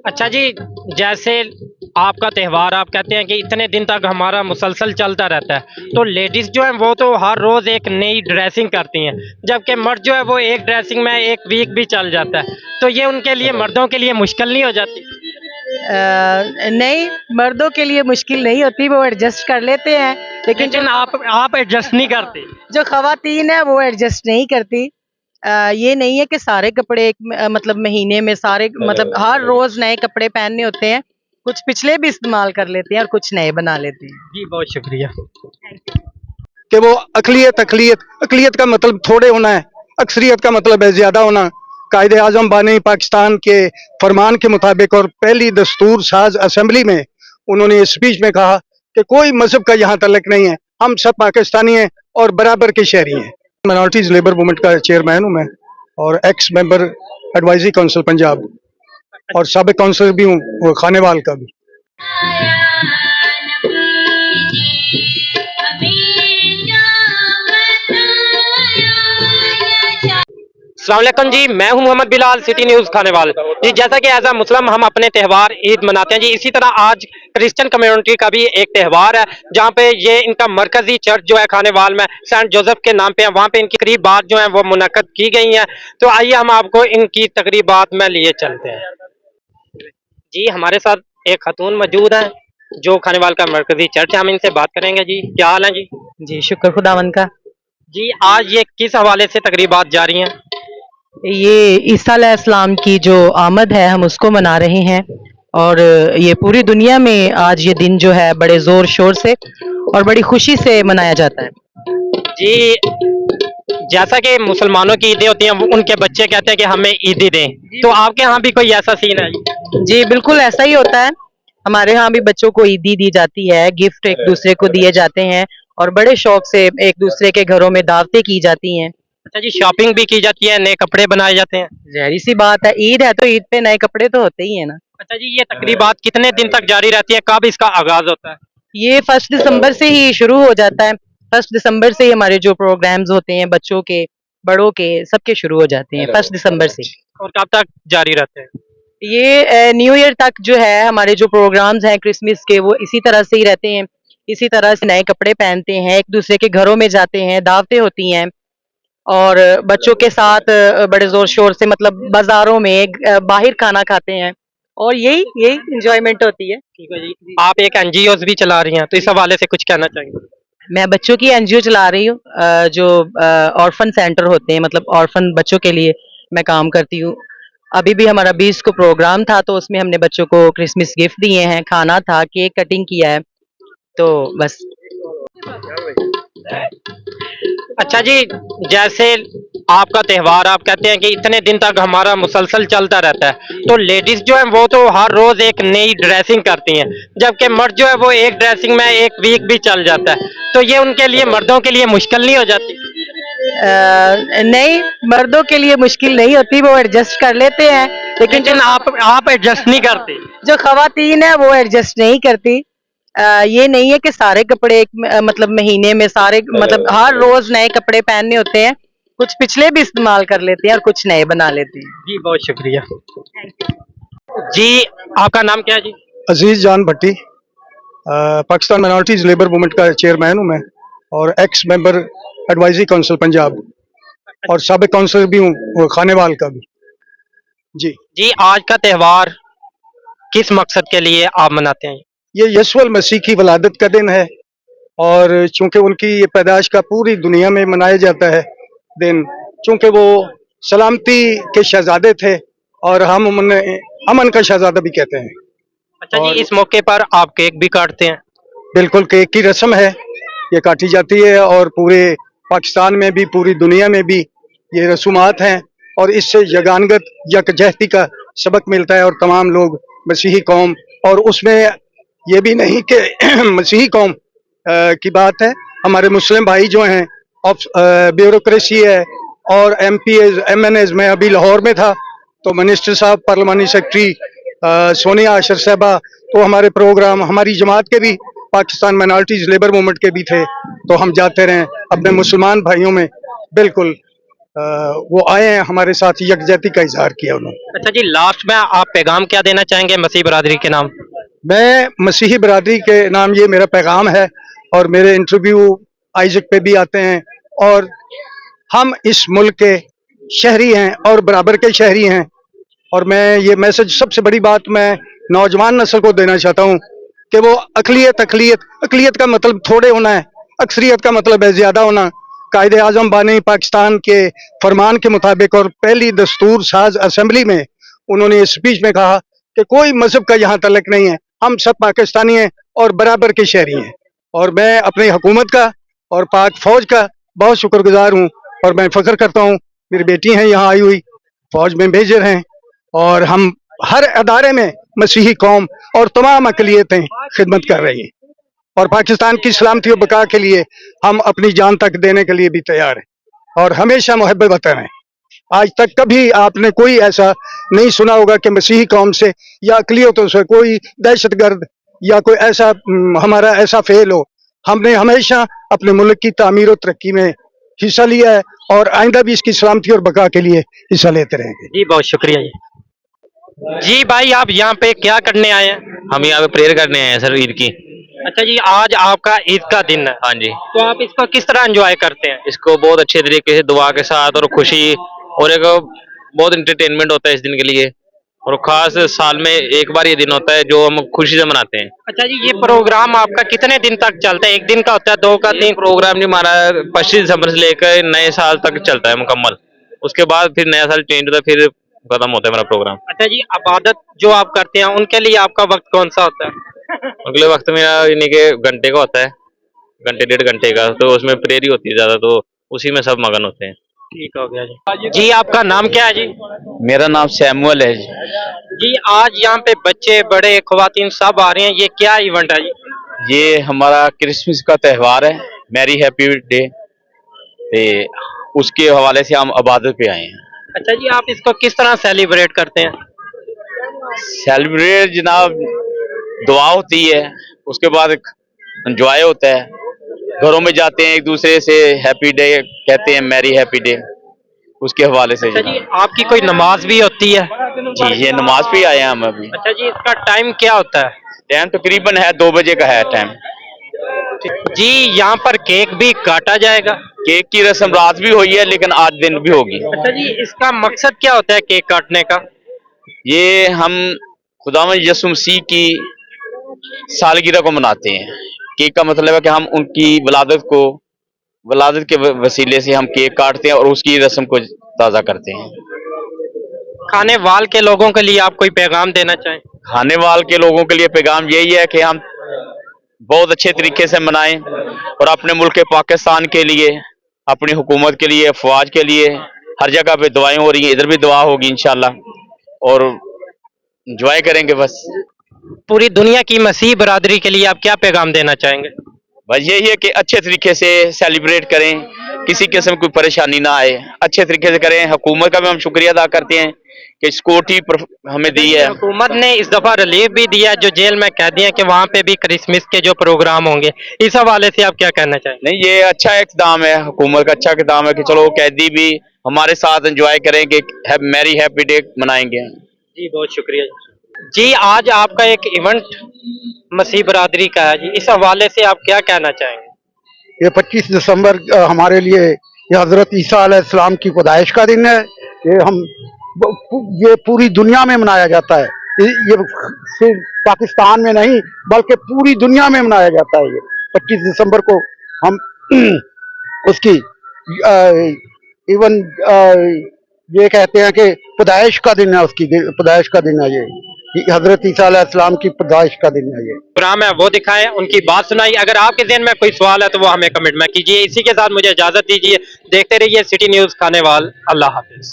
अच्छा जी, जैसे आपका त्योहार आप कहते हैं कि इतने दिन तक हमारा मुसलसल चलता रहता है, तो लेडीज़ जो हैं वो तो हर रोज़ एक नई ड्रेसिंग करती हैं, जबकि मर्द जो है वो एक ड्रेसिंग में 1 वीक भी चल जाता है। तो ये उनके लिए मर्दों के लिए मुश्किल नहीं हो जाती? नहीं, मर्दों के लिए मुश्किल नहीं होती, वो एडजस्ट कर लेते हैं। लेकिन लेकिन आप एडजस्ट नहीं करते। जो ख़वातीन है वो एडजस्ट नहीं करती। ये नहीं है कि सारे कपड़े मतलब महीने में सारे मतलब हर रोज़ नए कपड़े पहनने होते हैं। कुछ पिछले भी इस्तेमाल कर लेते हैं और कुछ नए बना लेते हैं। जी, बहुत शुक्रिया। कि वो अकलियत अकलियत अकलियत का मतलब थोड़े होना है, अक्सरियत का मतलब है ज्यादा होना। कायदे आजम बानी पाकिस्तान के फरमान के मुताबिक और पहली दस्तूर साज असेंबली में उन्होंने स्पीच में कहा कि कोई मजहब का यहाँ तलक नहीं है, हम सब पाकिस्तानी हैं और बराबर के शहरी हैं। माइनॉरिटीज लेबर मूवमेंट का चेयरमैन हूँ मैं और x member advisory council Punjab और साबिक काउंसिलर भी हूँ खानेवाल का भी। अस्सलाम वालेकुम जी, मैं हूं मोहम्मद बिलाल, सिटी न्यूज़ खानेवाल। जी, जैसा कि एज अ मुस्लिम हम अपने त्यौहार ईद मनाते हैं जी, इसी तरह आज क्रिश्चियन कम्युनिटी का भी एक त्यौहार है, जहां पे ये इनका मरकजी चर्च जो है खानेवाल में सेंट जोसेफ के नाम पे है, वहां पे इनकी तकरीबात जो है वो मुनक्कद की गई हैं। तो आइए हम आपको इनकी तकरीबात में लिए चलते हैं। जी, हमारे साथ एक खातून मौजूद है जो खानेवाल का मरकजी चर्च है, हम इनसे बात करेंगे। जी, क्या हाल है जी? जी, शुक्र खुदावंद का। जी, आज ये किस हवाले से तकरीबात जारी हैं? ये ईसा अलैहिस्सलाम की जो आमद है हम उसको मना रहे हैं और ये पूरी दुनिया में आज ये दिन जो है बड़े ज़ोर शोर से और बड़ी खुशी से मनाया जाता है। जी, जैसा कि मुसलमानों की ईदें होती हैं, उनके बच्चे कहते हैं कि हमें ईदी दें, तो आपके यहाँ भी कोई ऐसा सीन है? जी, बिल्कुल ऐसा ही होता है। हमारे यहाँ भी बच्चों को ईदी दी जाती है, गिफ्ट एक दूसरे को दिए जाते हैं और बड़े शौक से एक दूसरे के घरों में दावतें की जाती हैं। अच्छा जी, शॉपिंग भी की जाती है, नए कपड़े बनाए जाते हैं? ज़ाहिर सी बात है, ईद है तो ईद पे नए कपड़े तो होते ही हैं ना। अच्छा जी, ये तकरीबात कितने दिन तक जारी रहती है? कब इसका आगाज़ होता है? ये 1 दिसंबर से ही शुरू हो जाता है। 1 दिसंबर से ही हमारे जो प्रोग्राम्स होते हैं बच्चों के, बड़ों के, सबके शुरू हो जाते हैं 1 दिसंबर से। और कब तक जारी रहते हैं? ये न्यू ईयर तक जो है हमारे जो प्रोग्राम्स हैं क्रिसमस के वो इसी तरह से ही रहते हैं। इसी तरह से नए कपड़े पहनते हैं, एक दूसरे के घरों में जाते हैं, दावतें होती हैं और बच्चों के साथ बड़े ज़ोर शोर से मतलब बाज़ारों में बाहर खाना खाते हैं और यही यही एंजॉयमेंट होती है। ठीक है जी। आप एक एनजीओज़ भी चला रही हैं, तो इस हवाले से कुछ कहना चाहेंगे? मैं बच्चों की एनजीओ चला रही हूँ, जो ऑर्फन सेंटर होते हैं मतलब ऑर्फन बच्चों के लिए मैं काम करती हूँ। अभी भी हमारा 20 को प्रोग्राम था तो उसमें हमने बच्चों को क्रिसमस गिफ्ट दिए हैं, खाना था, केक कटिंग किया है, तो बस। अच्छा जी, जैसे आपका त्योहार आप कहते हैं कि इतने दिन तक हमारा मुसलसल चलता रहता है, तो लेडीज़ जो हैं वो तो हर रोज़ एक नई ड्रेसिंग करती हैं, जबकि मर्द जो है वो एक ड्रेसिंग में 1 वीक भी चल जाता है। तो ये उनके लिए मर्दों के लिए मुश्किल नहीं हो जाती? नहीं, मर्दों के लिए मुश्किल नहीं होती, वो एडजस्ट कर लेते हैं। लेकिन आप एडजस्ट नहीं करते। जो ख़वातीन है वो एडजस्ट नहीं करती। ये नहीं है कि सारे कपड़े मतलब महीने में सारे मतलब हर रोज़ नए कपड़े पहनने होते हैं। कुछ पिछले भी इस्तेमाल कर लेते हैं और कुछ नए बना लेते हैं। जी, बहुत शुक्रिया। जी, आपका नाम क्या है जी? अजीज जान भट्टी पाकिस्तान माइनॉरिटीज लेबर मूवमेंट का चेयरमैन हूँ मैं और x member advisory council Punjab और साबिक काउंसिलर भी हूँ खानेवाल का भी। जी, जी, आज का त्यौहार किस मकसद के लिए आप मनाते हैं? ये यस्सुल मसीह की वलादत का दिन है और चूंकि उनकी ये पैदाइश का पूरी दुनिया में मनाया जाता है दिन, चूंकि वो सलामती के शहजादे थे और हम उन्हें अमन का शहजादा भी कहते हैं। अच्छा जी, इस मौके पर आप केक भी काटते हैं? बिल्कुल, केक की रस्म है, ये काटी जाती है और पूरे पाकिस्तान में भी पूरी दुनिया में भी ये रसूमात हैं और इससे यगानगत यकजहती का सबक मिलता है और तमाम लोग मसीही कौम, और उसमें ये भी नहीं कि मसीही कौम की बात है, हमारे मुस्लिम भाई जो हैं ब्यूरोक्रेसी है और MPs MNAs, मैं अभी लाहौर में था तो मिनिस्टर साहब, पार्लिमानी सेक्रेटरी सोनिया आशर साहबा, तो हमारे प्रोग्राम हमारी जमात के भी पाकिस्तान माइनॉरिटीज लेबर मूवमेंट के भी थे, तो हम जाते रहे अपने मुसलमान भाइयों में। बिल्कुल वो आए हैं, हमारे साथ यकजहती का इजहार किया उन्होंने। अच्छा जी, लास्ट में आप पैगाम क्या देना चाहेंगे मसीह बरादरी के नाम? मैं मसीही बरादरी के नाम ये मेरा पैगाम है, और मेरे इंटरव्यू आइजक पे भी आते हैं, और हम इस मुल्क के शहरी हैं और बराबर के शहरी हैं। और मैं ये मैसेज, सबसे बड़ी बात मैं नौजवान नस्ल को देना चाहता हूँ कि वो अकलियत अकलियत अकलियत का मतलब थोड़े होना है, अक्सरियत का मतलब है ज्यादा होना। कायदे आजम बानी पाकिस्तान के फरमान के मुताबिक और पहली दस्तूर साज असेंबली में उन्होंने इस स्पीच में कहा कि कोई मजहब का यहाँ तलक नहीं है, हम सब पाकिस्तानी हैं और बराबर के शहरी हैं। और मैं अपनी हुकूमत का और पाक फौज का बहुत शुक्रगुजार हूँ, और मैं फख्र करता हूँ मेरी बेटी हैं यहाँ आई हुई, फौज में मेजर हैं, और हम हर अदारे में मसीही कौम और तमाम अकलियतें खिदमत कर रही हैं, और पाकिस्तान की सलामती और बका के लिए हम अपनी जान तक देने के लिए भी तैयार हैं, और हमेशा मुहब्बत वतन है। आज तक कभी आपने कोई ऐसा नहीं सुना होगा कि मसीही कौम से या अकलियतों से कोई दहशतगर्द या कोई ऐसा हमारा ऐसा फेल हो। हमने हमेशा अपने मुल्क की तामीर और तरक्की में हिस्सा लिया है, और आइंदा भी इसकी सलामती और बका के लिए हिस्सा लेते रहेंगे। जी बहुत शुक्रिया जी। जी भाई, आप यहाँ पे क्या करने आए हैं? हम यहाँ पे प्रेयर करने आए हैं सर, ईद की। अच्छा जी, आज आपका ईद का दिन है, हाँ जी, तो आप इसको किस तरह एंजॉय करते हैं? इसको बहुत अच्छे तरीके से दुआ के साथ और खुशी, और एक बहुत इंटरटेनमेंट होता है इस दिन के लिए, और खास साल में एक बार ये दिन होता है जो हम खुशी से मनाते हैं। अच्छा जी, ये प्रोग्राम आपका कितने दिन तक चलता है? एक दिन का होता है, दो का दिन? प्रोग्राम जी हमारा 25 दिसंबर से लेकर नए साल तक चलता है मुकम्मल। उसके बाद फिर नया साल चेंज होता है, फिर खत्म होता है हमारा प्रोग्राम। अच्छा जी, इबादत जो आप करते हैं उनके लिए आपका वक्त कौन सा होता है? अगले वक्त मेरा यानी कि घंटे का होता है, घंटे 1.5 घंटे का, तो उसमें प्रेयर ही होती है ज्यादा, तो उसी में सब मगन होते हैं। ठीक हो गया जी। जी आपका नाम क्या है जी? मेरा नाम सैमुअल है जी। जी आज यहाँ पे बच्चे बड़े ख्वातीन सब आ रहे हैं, ये क्या इवेंट है जी? ये हमारा क्रिसमस का त्यौहार है, मैरी हैप्पी डे, उसके हवाले से हम इबादत पे आए हैं। अच्छा जी, आप इसको किस तरह सेलिब्रेट करते हैं? सेलिब्रेट जनाब, दुआ होती है, उसके बाद एंजॉय होता है, घरों में जाते हैं, एक दूसरे से हैप्पी डे कहते हैं, मैरी हैप्पी डे, उसके हवाले से। अच्छा जी, आपकी कोई नमाज भी होती है? जी, ये नमाज पे आए हैं हम अभी। अच्छा जी, इसका टाइम क्या होता है? टाइम तकरीबन है 2 बजे का है टाइम। जी यहाँ पर केक भी काटा जाएगा? केक की रस्म रात भी हुई है, लेकिन आज दिन भी होगी। अच्छा जी, इसका मकसद क्या होता है केक काटने का? ये हम खुदावंद यीशु मसीह की सालगिरह को मनाते हैं। केक का मतलब है कि हम उनकी वलादत के वसीले से हम केक काटते हैं और उसकी रस्म को ताज़ा करते हैं। खाने वाल के लोगों के लिए आप कोई पैगाम देना चाहें? खाने वाल के लोगों के लिए पैगाम यही है कि हम बहुत अच्छे तरीके से मनाएं, और अपने मुल्क पाकिस्तान के लिए, अपनी हुकूमत के लिए, अफवाज के लिए, हर जगह पे दुआएं हो रही हैं, इधर भी दुआ होगी इंशाल्लाह, और एंजॉय करेंगे बस। पूरी दुनिया की मसीह बरादरी के लिए आप क्या पैगाम देना चाहेंगे? बस यही है कि अच्छे तरीके से सेलिब्रेट करें, किसी किस्म की परेशानी ना आए, अच्छे तरीके से करें। हुकूमत का भी हम शुक्रिया अदा करते हैं कि सिक्योरिटी हमें दी है। हुकूमत ने इस दफा रिलीफ भी दिया है जो जेल में कैदी हैं, कि वहाँ पे भी क्रिसमस के जो प्रोग्राम होंगे, इस हवाले से आप क्या कहना चाहेंगे? नहीं, ये अच्छा इक़दाम है, हुकूमत का अच्छा इक़दाम है कि चलो कैदी भी हमारे साथ एंजॉय करेंगे, मैरी हैप्पी डे मनाएंगे। जी बहुत शुक्रिया जी। आज आपका एक इवेंट मसीह बरादरी का है जी, इस हवाले से आप क्या कहना चाहेंगे? ये 25 दिसंबर हमारे लिए ये हजरत ईसा अलैहिस्सलाम की पैदाइश का दिन है। ये पूरी दुनिया में मनाया जाता है, ये सिर्फ पाकिस्तान में नहीं बल्कि पूरी दुनिया में मनाया जाता है। ये 25 दिसंबर को हम उसकी इवन ये कहते हैं कि पैदाइश का दिन है, उसकी पैदाइश का दिन है। ये हजरत ईसा अलैहिस्सलाम की पैदाइश का दिन है। ये प्रोग्राम है वो दिखाएं, उनकी बात सुनाई। अगर आपके ज़हन में कोई सवाल है तो वो हमें कमेंट में कीजिए। इसी के साथ मुझे इजाजत दीजिए, देखते रहिए सिटी न्यूज़ खानेवाल। अल्लाह हाफिज।